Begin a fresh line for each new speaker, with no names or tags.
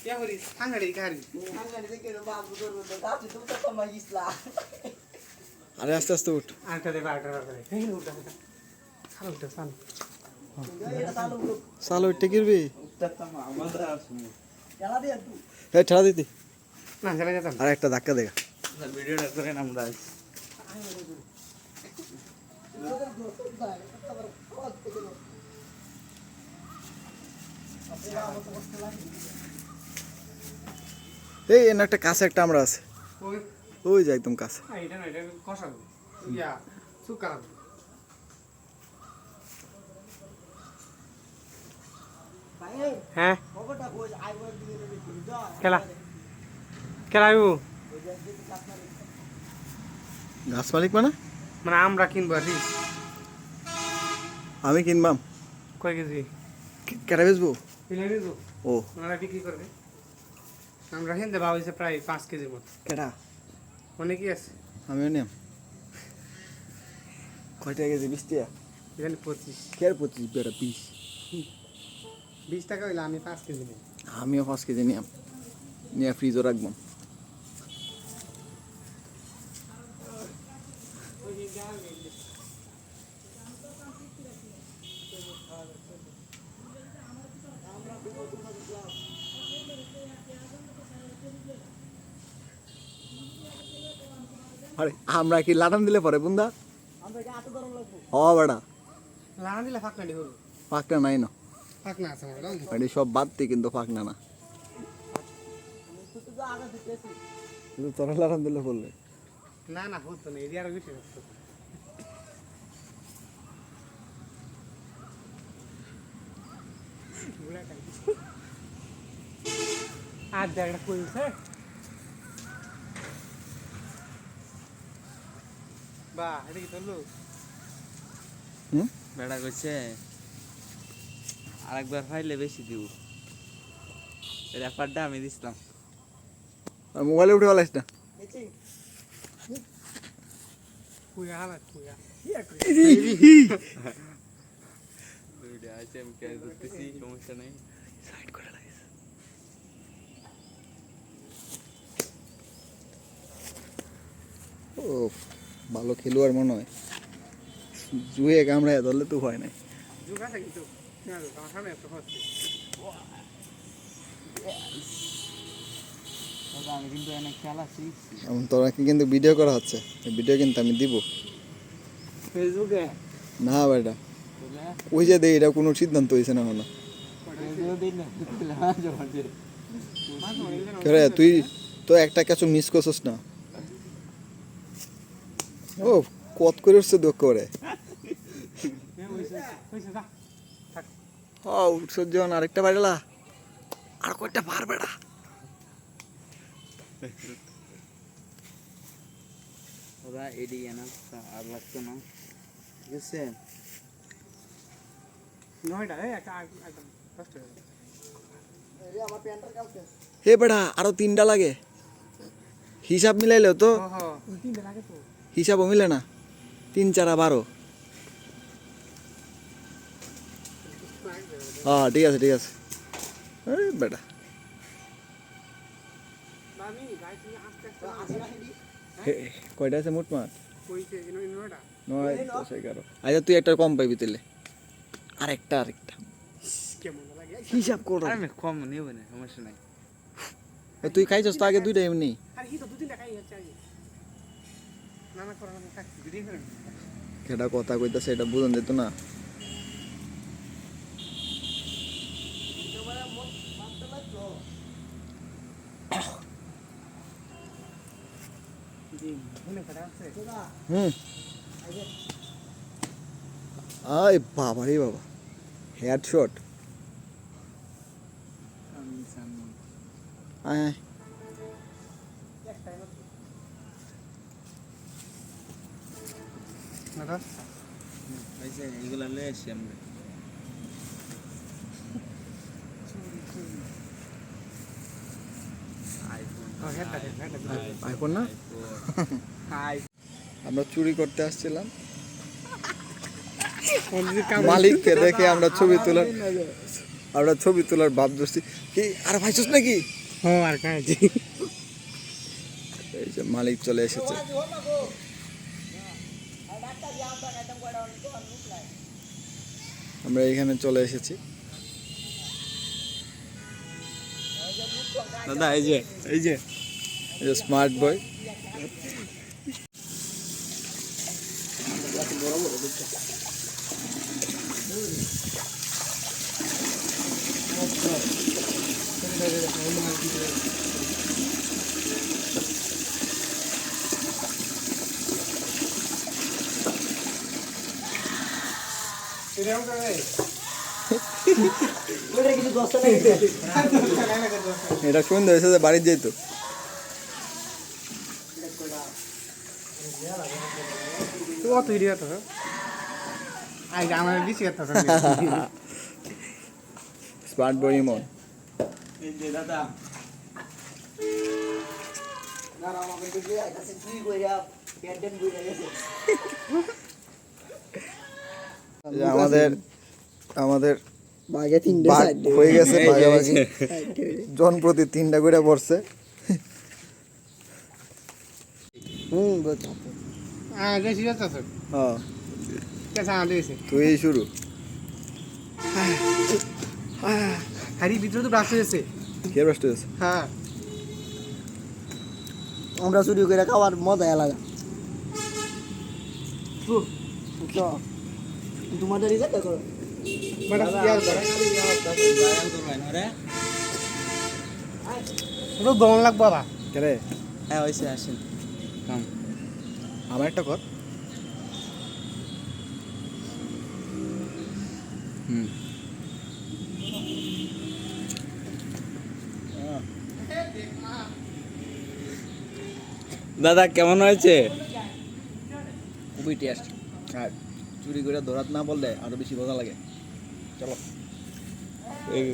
Ya hori, hangari kari.
আরে আস্তে আস্তে উঠ
Anta de bagar করে। এই উঠা উঠা। সাল উঠা সাল।
চালো উঠতে কিরবি
খেলা দিয়ে তুই
এই ঠেলা দিতি
না চলে যেতাম।
আর একটা ধাক্কা দেখা
ভিডিওটা করেন আমরা
এই এনে একটা কাছে একটা আমরা আছে
ওই
ওই যে একদম কাছে
এটা না এটা কষা। ইয়া সুকা। হ্যাঁ
খবরটা কই আইবার দিকে যা
খেলা খেলাইবো
গাছ মালিক মানে
মানে আমরা কিনবো আর কি
আমি কিনবাম
কয় কেজি
কেটে বেচবো
কিনে নিবো
ও
ওনারা বিক্রি করবে আমরা কিনতে ভাবছি প্রায় 5 কেজির মতো
কেটা
অনেকই আছে
আমিও নিয়াম কয় টাকা কেজি 20 টাকা
এখানে 25
কেয়ার 25 বেটা 20
20 টাকা হইলে আমি 5 কেজি নিই
আমিও 5 কেজি নিয়াম নিয়ে ফ্রিজও রাখবো আরে আমরা কি লাটাম দিলে পরে বুন্দা
আমরা কি আটো ধরন লাগবো
হ বেটা
লানা দিলে ফাঁকনা দি হলো
ফাঁকনা নাই না
ফাঁকনা আছে না
এটি সব বাদতি কিন্তু ফাঁকনা না
তুই তো যা আগে দিতেছিস
কিন্তু তোরা লাটাম দিলে বললে
না না হতো না এরিয়ার বেশি হতো আর জায়গাটা কইছে বা এটা কি তোলো
হুম
বেড়া করছে আরেকবার ফাইলে বেশি দিব রেফারটা আমি দিছিলাম
আর মোবাইলে উঠে বলাইস না
দেখছি
কুয়া হালা কুয়া
ভিডিও আছে আমি কে দিতেছি সমস্যা নেই
সাইড করে লাগিস ও ভালো খেলোয়াড় মনে হয় জুয়ে কামড়ায় ধরলে তো হয় নাই
জুগা থাকে তো না আমার সামনে একটা হচ্ছে
আমি কিন্তু অনেক খেলা শিখছি
এখন তোরা কি কিন্তু ভিডিও করা হচ্ছে ভিডিও কিন্তু আমি দিব
ফেসবুকে
না বেটা ওই যে দেই এটা কোনো সিদ্ধান্ত হয়েছে না হলো
ফেসবুকে দিন না
কেরে তুই তো একটা কিছু মিস করছিস না ও কত করে উঠছে দুঃখ করে ও উৎসব যখন আরেকটা বাড়লা আর কয়টা পার বেড়া
ওরা এদিকে না আর লাগতো না ঠিক আছে
নয়টা একটা একদম কষ্ট হয়ে গেল
এই আমার প্যান্টার কালকে
হে বেড়া আরো 3টা লাগে হিসাব মিলাইলো তো
ওহো তিনটা লাগে তো
হিসাবও মিলে না 3 4 12 হ্যাঁ ঠিক আছে আরে বেটা
আমি গাই তুমি আস্তে আস্তে
আসি না হিন্দি
কয়টা আছে মোট মাঠ
কইছে নয়টা
9 10 11 আচ্ছা তুই একটা কম পাইবি তাহলে আরেকটা
কেমন লাগে
হিসাব কর
আমি কম নেব না সমস্যা নাই
তুই খাইছস তো আগে দুইটা এমনি
আর কি তো দুদিন টাকাই হচ্ছে আগে নানা করা না থাক ভিডিও করে
কেটা কথা কইতাছে এটা বুঝন যেত না
তোমার মত মানতে লাগছো
জি মনে করা আছে
তোরা
হুম
আগে
আয় বাবা রে বাবা হেডশট আয়
একটাই না না
এগুলা লয়ে আসি আমরা
ও হেডটা
আইফোন না
হাই
আমরা চুরি করতে আসছিলাম
কোন দিকে কাম
মালিককে দেখে আমরা ছবি তোলার আমরা ছবি তোলার ভাব ধরছি কি আর ভাইছস নাকি
হ্যাঁ আর খাইছি
এই যে মালিক চলে এসেছে আমরা এখানে চলে এসেছি
দাদা এই যে
এই যে স্মার্ট বয়
ওইটা কিছু দশটা নেই
এটা সন্ধ্যা হয়েছে যে বাড়ির যেত
তুই অত ভিডিও করতেছ আজ আমার বেশি করতেছ
স্মার্ট বয় ইমন
এই যে দাদা
না না আমাকে দেখলে কাছে চুরি কইরা প্যান্টেন বুইরা গেছে
এই যে আমাদের
বাগে তিনটে
ভাগ
সাইড
হয়ে গেছে ভাগাভাগি জন প্রতি 3টা করে পড়ছে
বুঝছো
হ্যাঁ বেশি করতেছ
হ্যাঁ
কেসা দিয়েছে
তুই শুরু
হারি ভিতরে তো ব্রাশ হয়েছে
কে ব্রাস্ট হয়েছে
হ্যাঁ
আমরা চুরি করে খাওয়ার মজা আলাদা বুঝছো তোমাদের রিজেক্ট করো
মানে কি আর করে পুরো দম লাগবে বাবা
কে রে
হ্যাঁ ওইসে আসেন কাম
আমার একটা কর
হুম দাদা কেমন হয়েছে
খুবই টেস্ট আর চুরি করে ধরাত না বললে আরো বেশি মজা লাগে চলো
এই